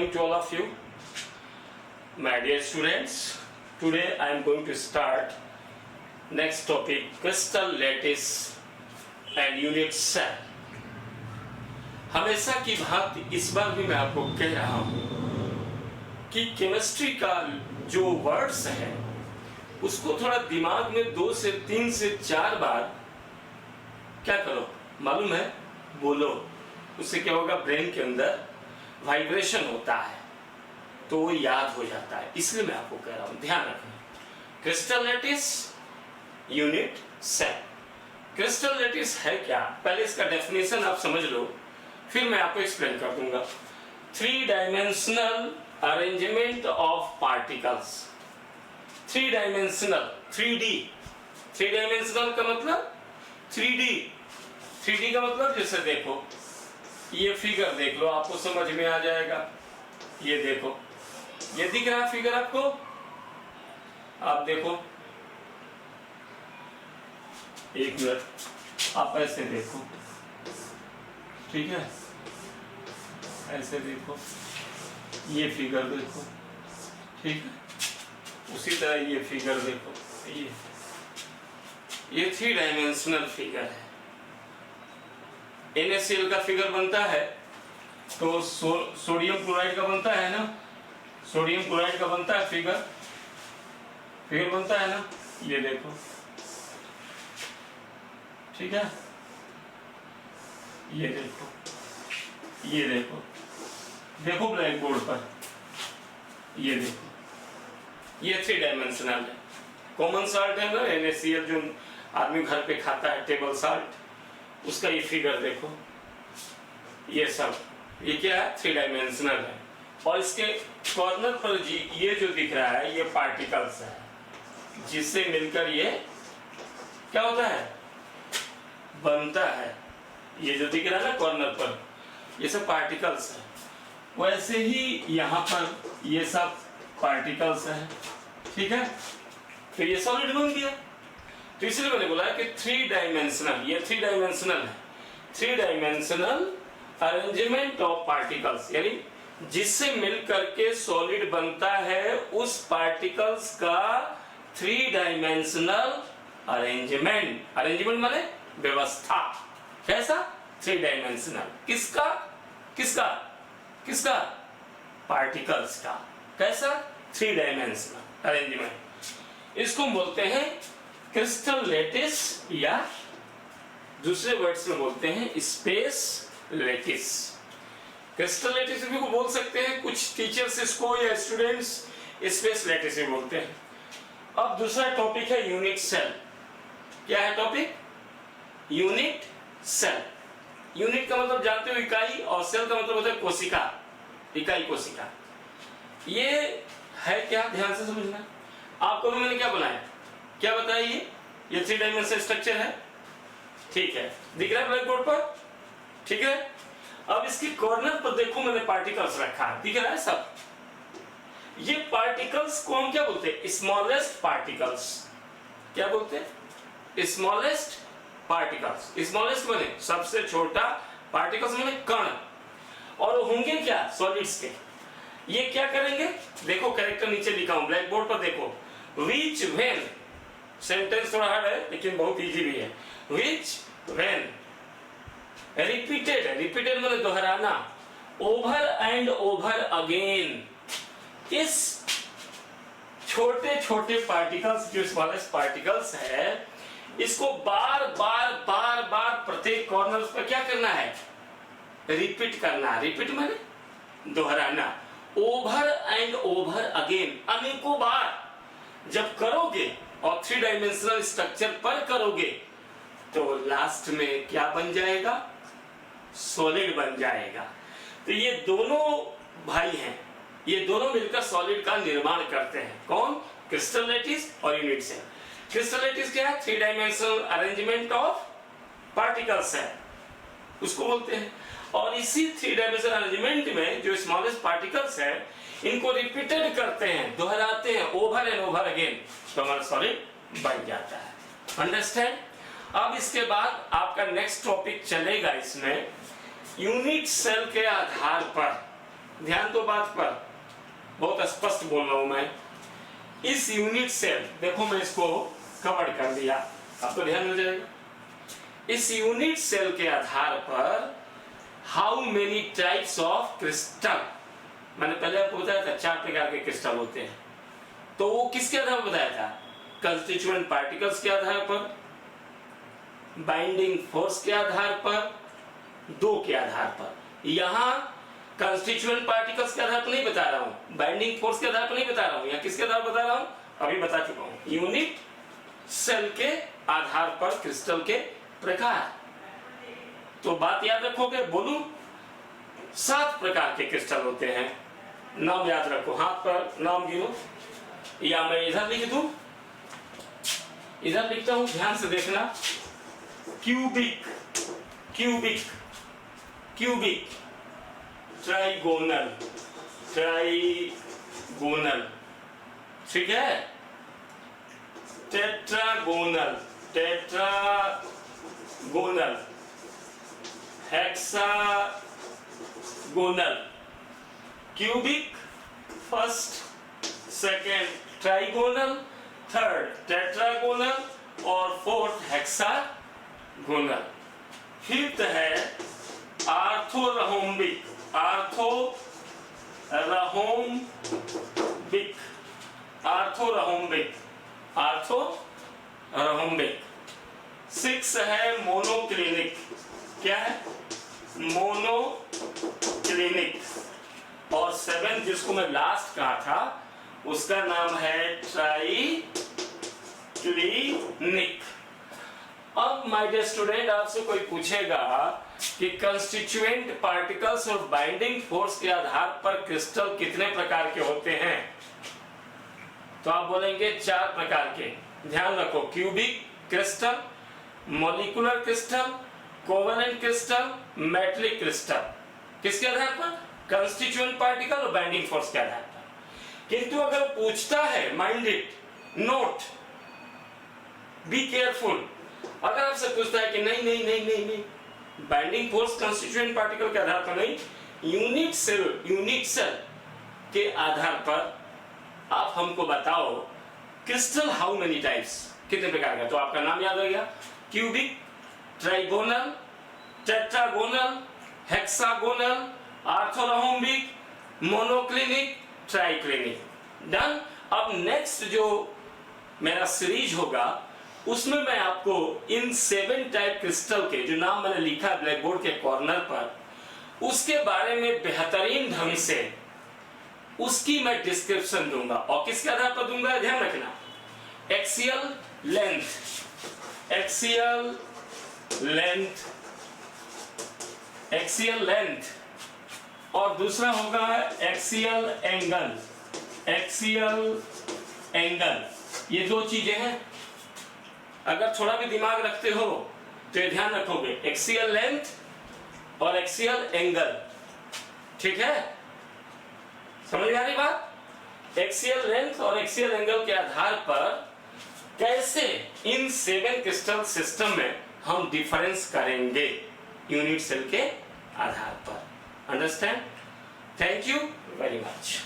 morning to all of you, my dear students. Today I am going to start next topic, crystal lattice and unit cell. हमेशा की भांति इस बार भी मैं आपको कह रहा हूँ कि केमिस्ट्री का जो वर्ड्स है उसको थोड़ा दिमाग में 2 से 3 से 4 बार क्या करो, मालूम है, बोलो। उससे क्या होगा, ब्रेन के अंदर वाइब्रेशन होता है तो वो याद हो जाता है। इसलिए मैं आपको कह रहा हूं, ध्यान रखना। Crystal lattice, unit cell. Crystal lattice है क्या, पहले इसका डेफिनेशन आप समझ लो, फिर मैं आपको एक्सप्लेन कर दूंगा। 3 dimensional arrangement of particles. 3 dimensional, 3D। 3 dimensional का मतलब 3D। 3D का मतलब जैसे देखो, ये फिगर देख लो, आपको समझ में आ जाएगा। ये देखो, ये दिख रहा है फिगर आपको, आप देखो, एक मिनट, आप ऐसे देखो, ठीक है, ऐसे देखो, ये फिगर देखो, ठीक है, उसी तरह ये फिगर देखो, ये 3 डायमेंशनल फिगर है। NaCl का फिगर बनता है तो सोडियम क्लोराइड का बनता है ना, सोडियम क्लोराइड का बनता है फिगर बनता है ना, ये देखो, ठीक है, ये देखो, ये देखो, देखो ब्लैक बोर्ड पर, ये देखो, ये 3 डायमेंशनल है। कॉमन साल्ट है ना NaCl, जो आदमी घर पे खाता है, टेबल साल्ट, उसका ये फिगर देखो, ये सब, ये क्या है, 3 डायमेंशनल है। और इसके कॉर्नर पर जी ये जो दिख रहा है, ये पार्टिकल्स है, जिससे मिलकर ये क्या होता है, बनता है। ये जो दिख रहा है ना कॉर्नर पर, ये सब पार्टिकल्स है। वैसे ही यहाँ पर ये सब पार्टिकल्स है, ठीक है, फिर ये सॉलिड बन गया। तो इसलिए मैंने बोला कि 3 डायमेंशनल, ये 3 डायमेंशनल है। 3 डायमेंशनल अरेंजमेंट ऑफ पार्टिकल्स, यानी जिससे मिलकर के सॉलिड बनता है, उस पार्टिकल्स का 3 डायमेंशनल अरेंजमेंट। अरेंजमेंट माने व्यवस्था। कैसा, 3 डायमेंशनल, किसका किसका किसका, पार्टिकल्स का। कैसा, 3 डायमेंशनल अरेंजमेंट। इसको बोलते हैं क्रिस्टल लैटिस, या दूसरे वर्ड्स में बोलते हैं स्पेस लैटिस। क्रिस्टल लैटिस भी को बोल सकते हैं, कुछ टीचर्स इसको या स्टूडेंट्स स्पेस लैटिस भी बोलते हैं। अब दूसरा टॉपिक है यूनिट सेल। क्या है टॉपिक, यूनिट सेल। यूनिट का मतलब जानते हो इकाई, और सेल का मतलब होता है कोशिका, इकाई कोशिका। ये है क्या, ध्यान से समझना। आपको भी मैंने क्या बनाया, क्या बताया, ये 3 डायमेंशनल स्ट्रक्चर है, ठीक है, दिख रहा है ब्लैक बोर्ड पर, ठीक है। अब इसके कॉर्नर पर देखो, मैंने पार्टिकल्स रखा है, दिख रहा है सब। ये पार्टिकल्स को हम क्या बोलते हैं, स्मॉलेस्ट पार्टिकल्स। क्या बोलते हैं, स्मॉलेस्ट पार्टिकल्स। स्मॉलेस्ट माने सबसे छोटा, पार्टिकल्स माने कण, और होंगे क्या, सॉलिड्स के। ये क्या करेंगे, देखो कैरेक्टर नीचे लिखा हूं ब्लैक बोर्ड पर, देखो, विच व्हेन, सेंटेंस थोड़ा हार्ड है लेकिन बहुत इजी भी है। विच व्हेन रिपीटेड, रिपीटेड माने दोहराना, ओवर एंड ओवर अगेन, इस छोटे छोटे पार्टिकल्स, जो स्मॉलेस्ट पार्टिकल्स है, इसको बार बार बार बार प्रत्येक कॉर्नर पर क्या करना है, रिपीट करना। रिपीट माने दोहराना, ओवर एंड ओवर अगेन, अनेकों बार जब करोगे और 3 डायमेंशनल स्ट्रक्चर पर करोगे, तो लास्ट में क्या बन जाएगा, सॉलिड बन जाएगा। तो ये दोनों भाई हैं, ये दोनों मिलकर सॉलिड का निर्माण करते हैं। कौन, क्रिस्टल लैटिस और यूनिट सेल। क्रिस्टल लैटिस क्या है, 3 डायमेंशनल अरेंजमेंट ऑफ पार्टिकल्स है, उसको बोलते हैं। और इसी 3 डायमेंशनल अरेंजमेंट में जो स्मॉलेस्ट पार्टिकल्स है, इनको रिपीटेड करते हैं, दोहराते हैं, ओवर एंड ओवर अगेन, तो हमारा सॉलिड बन जाता है। अंडरस्टैंड। अब इसके बाद आपका नेक्स्ट टॉपिक चलेगा, इसमें यूनिट सेल के आधार पर ध्यान दो बात पर, बहुत स्पष्ट बोल रहा हूं मैं। इस यूनिट सेल, देखो मैं इसको कवर कर दिया, अब तो ध्यान हो जाएगा। इस यूनिट सेल के आधार पर how many types of crystal, मैंने पहले आपको बताया था 4 प्रकार के क्रिस्टल होते हैं, तो वो किसके आधार पर बताया था? कंस्टिट्यूएंट पार्टिकल्स के आधार पर, बाइंडिंग फोर्स के आधार पर, 2 के आधार पर। यहां कंस्टिट्यूएंट पार्टिकल्स के आधार पर नहीं बता रहा हूं, बाइंडिंग फोर्स के आधार पर नहीं बता रहा हूं, या किसके आधार पर बता रहा हूं? अभी बता चुका हूं, यूनिट सेल के आधार पर क्रिस्टल के प्रकार। तो बात याद रखोगे, बोलूं 7 प्रकार के क्रिस्टल होते हैं, नाम याद रखो, हाथ पर नाम गिनो, या मैं इधर लिख दूं, इधर लिखता हूं, ध्यान से देखना। Cubic, cubic, cubic, trigonal, trigonal, ठीक है, tetragonal, tetragonal, hexagonal. Cubic first, second trigonal, third tetragonal और फोर्थ हेक्सागोनल। फिफ्थ है आर्थोरहोम्बिक, आर्थोरहोम्बिक, आर्थोरहोम्बिक, आर्थोरहोम्बिक। 6 है मोनोक्लिनिक, क्या है? मोनोक्लिनिक। और 7 जिसको मैं लास्ट कहा था उसका नाम है ट्राइक्लिनिक। अब माय डियर स्टूडेंट, आपसे कोई पूछेगा कि कंस्टिट्यूएंट पार्टिकल्स और बाइंडिंग फोर्स के आधार पर क्रिस्टल कितने प्रकार के होते हैं, तो आप बोलेंगे 4 प्रकार के। ध्यान रखो, cubic crystal, molecular crystal, covalent crystal, metallic crystal. किसके आधार पर? कंस्टिट्यूएंट पार्टिकल और बाइंडिंग फोर्स के आधार पर। किंतु अगर पूछता है, mind it, note, be careful, अगर आपसे पूछता है कि नहीं नहीं नहीं नहीं नहीं, बाइंडिंग फोर्स कंस्टिट्यूएंट पार्टिकल के आधार पर नहीं, यूनिट सेल के आधार पर आप हमको बताओ क्रिस्टल हाउ मेनी टाइप्स, कितने प्रकार का, तो आपका नाम याद हो गया, cubic, trigonal, tetragonal, hexagonal, orthorhombic, monoclinic, triclinic. Done. अब नेक्स्ट जो मेरा सीरीज होगा उसमें मैं आपको इन 7 टाइप क्रिस्टल के जो नाम मैंने लिखा है ब्लैक बोर्ड के कॉर्नर पर, उसके बारे में बेहतरीन ढंग से उसकी मैं डिस्क्रिप्शन दूंगा। और किसके आधार पर दूंगा, ध्यान रखना, axial length, axial length, axial length, और दूसरा होगा एक्सियल एंगल, एक्सियल एंगल। ये 2 चीजें हैं, अगर थोड़ा भी दिमाग रखते हो तो ये ध्यान रखोगे, एक्सियल लेंथ और एक्सियल एंगल, ठीक है, समझ में आ रही बात? एक्सियल लेंथ और एक्सियल एंगल के आधार पर कैसे इन 7 क्रिस्टल सिस्टम में हम डिफरेंस करेंगे यूनिट सेल के आधार पर। Understand? Thank you very much.